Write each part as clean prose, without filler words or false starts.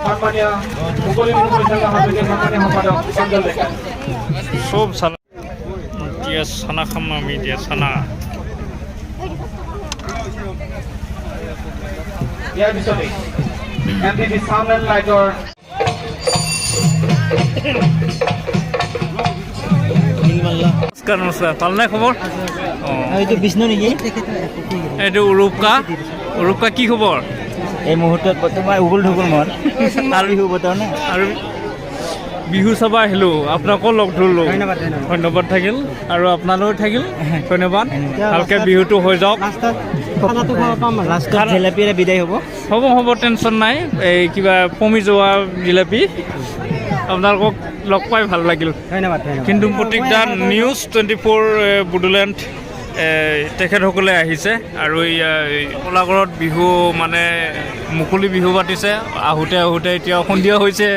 সন্মানীয় মুকলি বিহু পৰিচালক সমিতিৰ সন্মানীয় সম্পাদক সঞ্জল ডেকা সব চানা দিয়া চানা খাম আমি দিয়া চানা ইয়াৰ পিছতে MPP Sound and Lighter নমস্কাৰ নমস্কাৰ ভালনে খবৰ এইটো বিষ্ণু নেকি এইটো উৰুপকা কি খবৰ এই মুহূৰ্তত বৰ্তমান উগুল ঢুগুল মন আৰু বিহু বতৰ না আৰু বিহু চাব আহিলোঁ আপোনাকো লগ ধৰিলোঁ ধন্যবাদ থাকিল আৰু আপোনালৈও থাকিল ধন্যবাদ ভালকৈ বিহুটো হৈ যাওক লাষ্টত জেলেপীৰে বিদায় হ'ব টেনশ্যন নাই এই কিবা পমি যোৱা জিলাপি আপোনালোকক লগ পাই ভাল লাগিল ধন্যবাদ কিন্তু প্ৰতীকদা নিউজ 24 বুডুলেণ্ড তেখেতসকলে আহিছে আৰু কোলাঘৰত বিহু মানে মুকলি বিহু পাতিছে আহোঁতে এতিয়া সন্ধিয়া হৈছে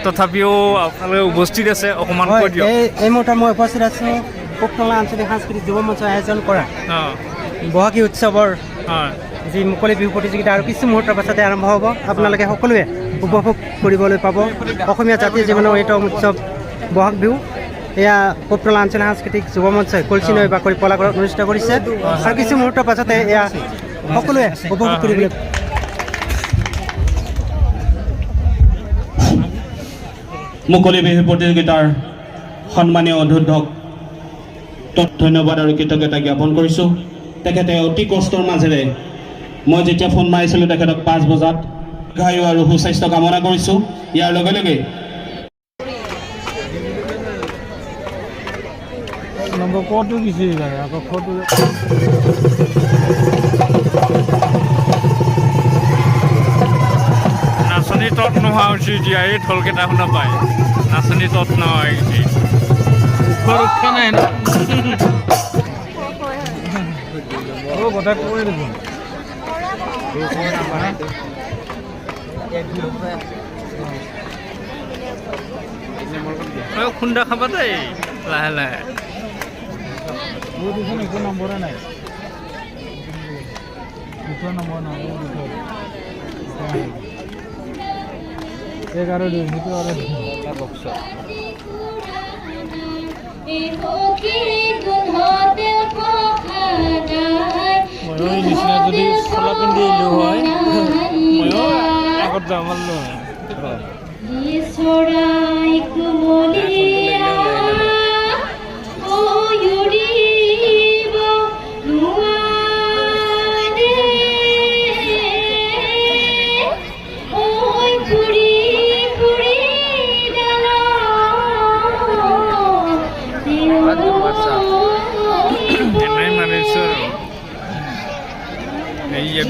তথাপিও আপোনালোকে উপস্থিত আছে অকণমান কৈ দিয়ক এই মুহূৰ্তত মই উপস্থিত আছোঁ পোকটলা আঞ্চলিক সাংস্কৃতিক যুৱ মঞ্চ আয়োজন কৰা বহাগী উৎসৱৰ যি মুকলি বিহু প্ৰতিযোগিতা আৰু কিছু মুহূৰ্তৰ পাছতে আৰম্ভ হ'ব আপোনালোকে সকলোৱে উপভোগ কৰিবলৈ পাব অসমীয়া জাতিৰ জীৱনৰ অন্যতম উৎসৱ বহাগ বিহু এয়া পোকটলা আঞ্চলিক সাংস্কৃতিক যুৱ মঞ্চই কলচি নৈ বাকৰি কলাঘৰত অনুষ্ঠিত কৰিছে আৰু কিছু মুহূৰ্তৰ পাছতে এয়া সকলোৱে উপভোগ কৰিবলৈ মুকলি বিহু প্ৰতিযোগিতাৰ সন্মানীয় অধ্যক্ষক ধন্যবাদ আৰু কৃতজ্ঞতা জ্ঞাপন কৰিছোঁ তেখেতে অতি কষ্টৰ মাজেৰে মই যেতিয়া ফোন মাৰিছিলোঁ তেখেতক 5 বজাত দীৰ্ঘায়ু আৰু সুস্বাস্থ্য কামনা কৰিছোঁ ইয়াৰ লগে লগে নাচনী তত নোহোৱা হৈছে এতিয়া এই ঢোলকেইটা শুনা পায় নাচনী তত নোহোৱা হৈছে সুৰক্ষা নাই না কথা কৈ দেখোন খুন্দা খাবা দেই লাহে লাহে একো নম্বৰে নাই নম্বৰ নাই 11 দিন সেইটো আৰু বক্স ময়ো নিচিনা যদি চলা পিন্ধি আহিলোঁ হয় ময়ো আগত যাম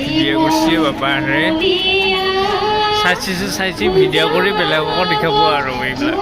ভিডিঅ' কৰিছে বাপাৰে চাইছে ভিডিঅ' কৰি বেলেগকো দেখাব আৰু এইবিলাক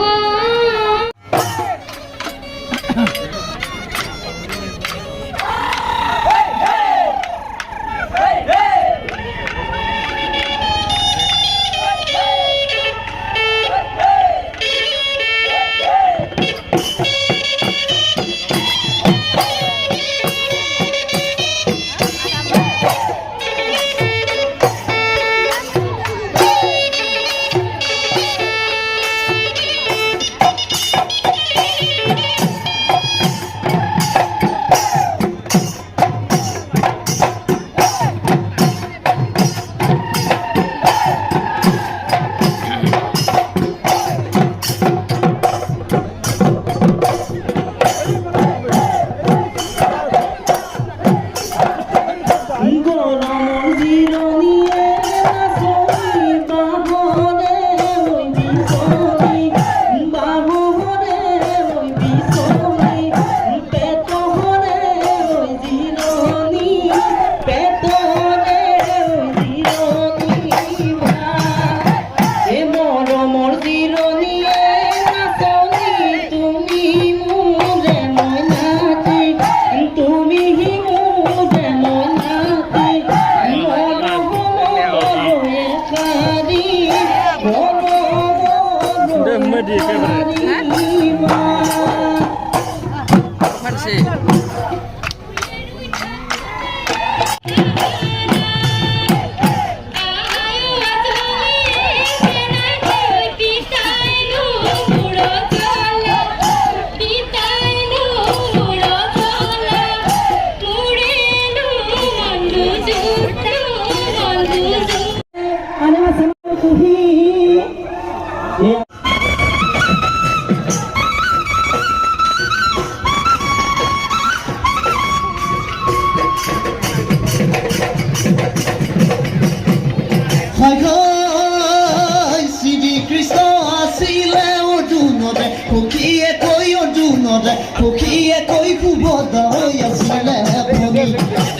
পক্ষীয়ে কৈ কুবত হৈ আছিলে ভগী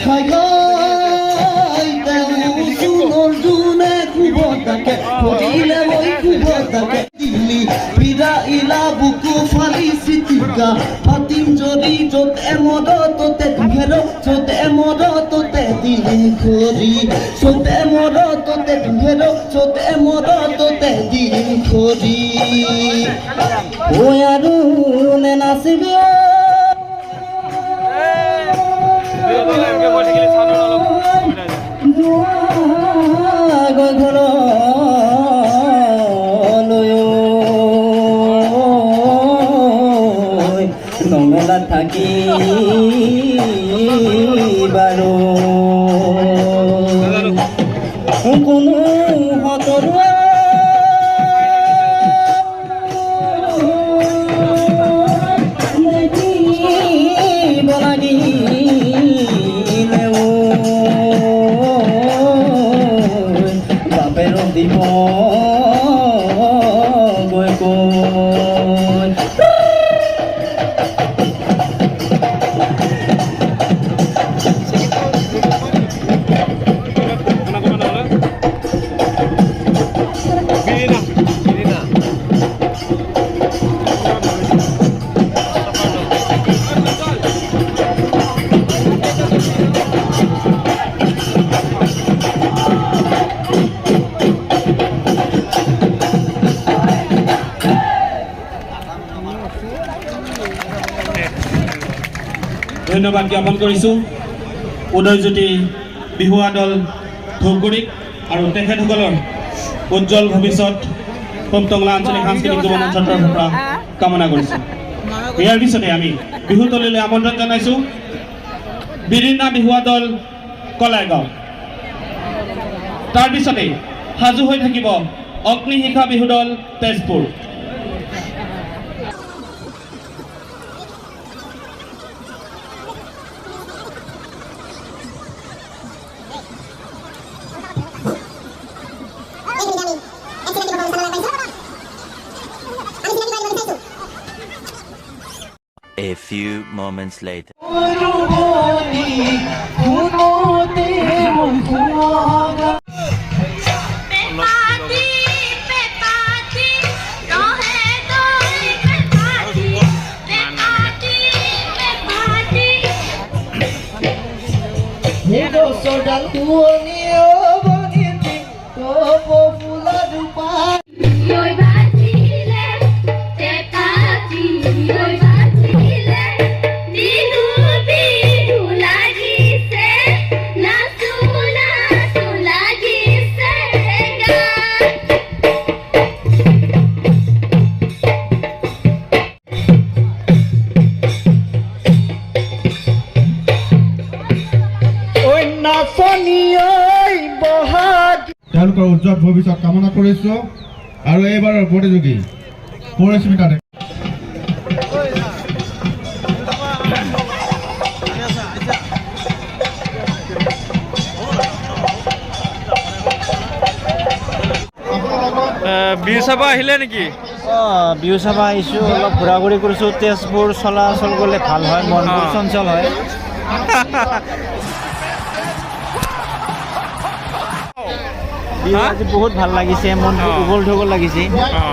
খাই খাই তেওঁৰ জোনে কুবতাকে ভগীলে মই কুবতাকে দিলি বিৰা ইলা বুকু ফালি চিটিকা ফাটিম যদি য'ত এমদততে দুহেৰ য'ত এমদততে দিন খৰি য'ত এমদততে দুহেৰ য'ত এমদততে দিন খৰি ঐ আৰু নে নাচিবি নমেলা থাকি বাৰু কোনো হতৰুৱা বাপেৰ দিব গৈ কৈ ধন্যবাদ জ্ঞাপন কৰিছোঁ উদয়জ্যোতি বিহুৱা দল ধূপগুৰিক আৰু তেখেতসকলৰ উজ্জ্বল ভৱিষ্যত পূব-টংলা আঞ্চলিক সাংস্কৃতিক যুৱ মঞ্চৰ তৰফৰ পৰা কামনা কৰিছোঁ। ইয়াৰ পিছতে আমি বিহুতলীলৈ আমন্ত্ৰণ জনাইছোঁ বিৰিণা বিহুৱা দল কলাইগাঁও। তাৰপিছতে সাজু হৈ থাকিব অগ্নিশিখা বিহু দল Tezpur. A few moments later. তেওঁলোকৰ উজ্জ্বল ভৱিষ্যত কামনা কৰিছোঁ আৰু এইবাৰৰ প্ৰতিযোগী পৰিস্মিতা বিহু চাব আহিলে নেকি? বিহু চাব আহিছোঁ, অলপ ঘূৰা ঘূৰি কৰিছোঁ। তেজপুৰ চলাচল গ'লে ভাল হয়, মনবোৰ চঞ্চল হয়। বিহু আজি বহুত ভাল লাগিছে, মনটো উবল ঢগল লাগিছে।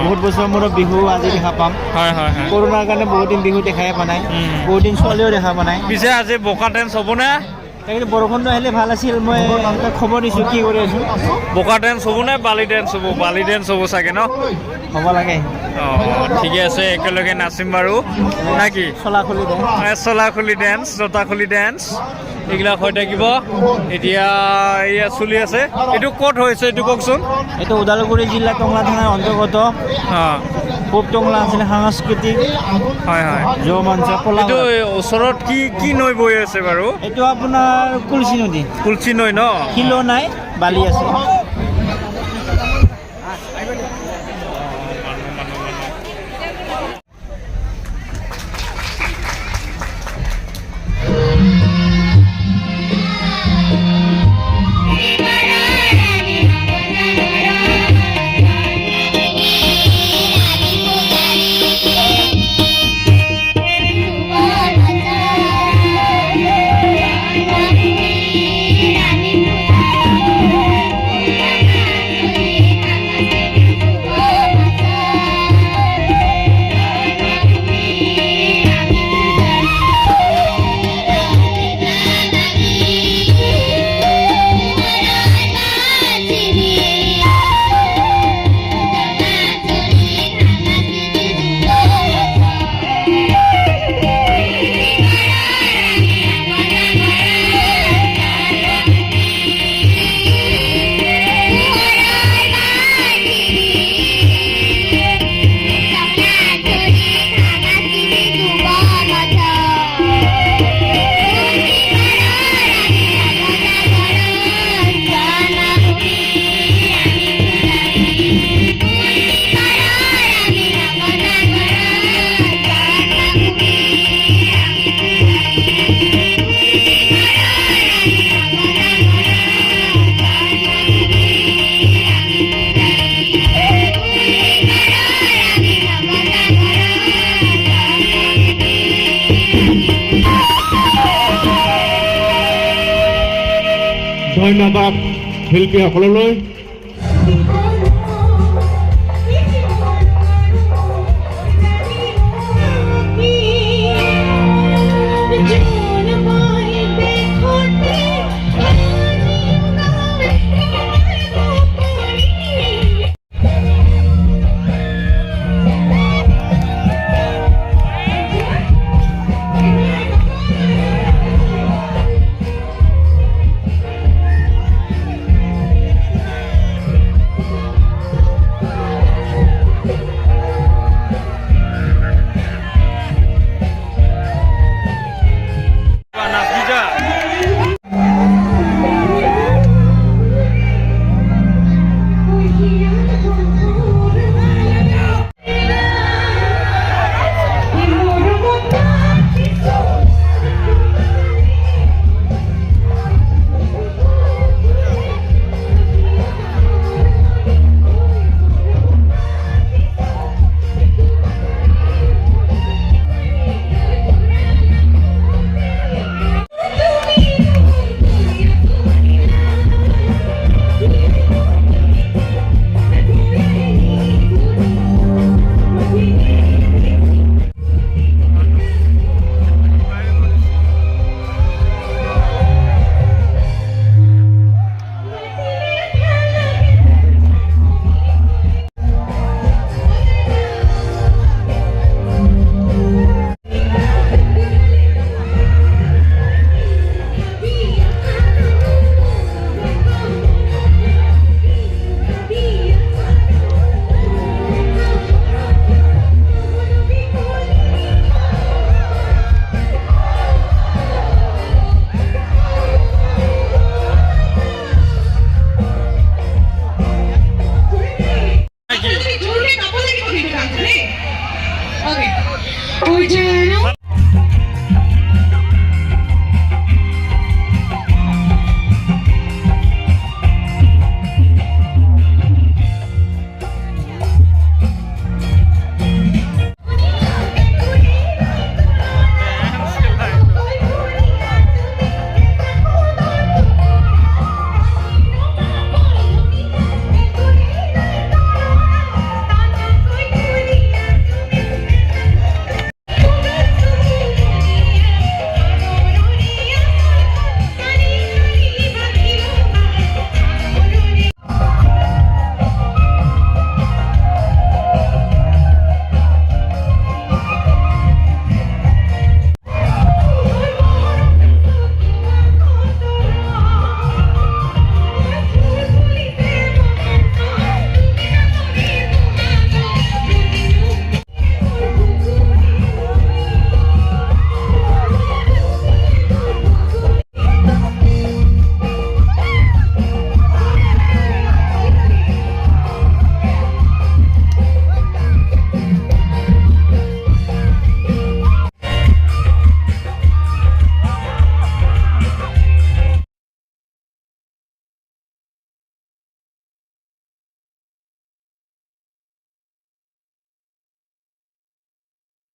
বহুত বছৰৰ মূৰত বিহু আজি দেখা পাম। হয় হয় হয়। কৰোণাৰ কাৰণে বহুত দিন বিহু দেখাই পোৱা নাই, বহুত দিন ছোৱালীও দেখা পোৱা নাই। পিছে আজি বোকা ডেন্স হ'বনে? তাকে বৰষুণটো আহিলে ভাল আছিল। মই খবৰ দিছোঁ, কি কৰি আছোঁ। বোকা ডেন্স হ'বনে বালি ডেন্স হ'ব? বালি ডেন্স হ'ব চাগে ন? হ'ব লাগে। ঠিকে আছে, একেলগে নাচিম বাৰু নাকি? চলাখুলি ডেন্স, চলাখুলি ডেন্স, জোতাখুলি ডেন্স এইবিলাক হৈ থাকিব। এতিয়া এয়া চলি আছে। এইটো ক'ত হৈছে এইটো কওকচোন। এইটো ওদালগুৰি জিলা টংলা থানাৰ অন্তৰ্গত পূব টংলা আঞ্চলিক সাংস্কৃতিক হয় হয় যুৱ মঞ্চ। এইটো ওচৰত কি নৈ বৈ আছে বাৰু? এইটো আপোনাৰ কুলচি নদী। কুলচি নৈ ন? শিলো নাই, বালি আছে। ধন্যবাদ শিল্পীসকললৈ। Okay.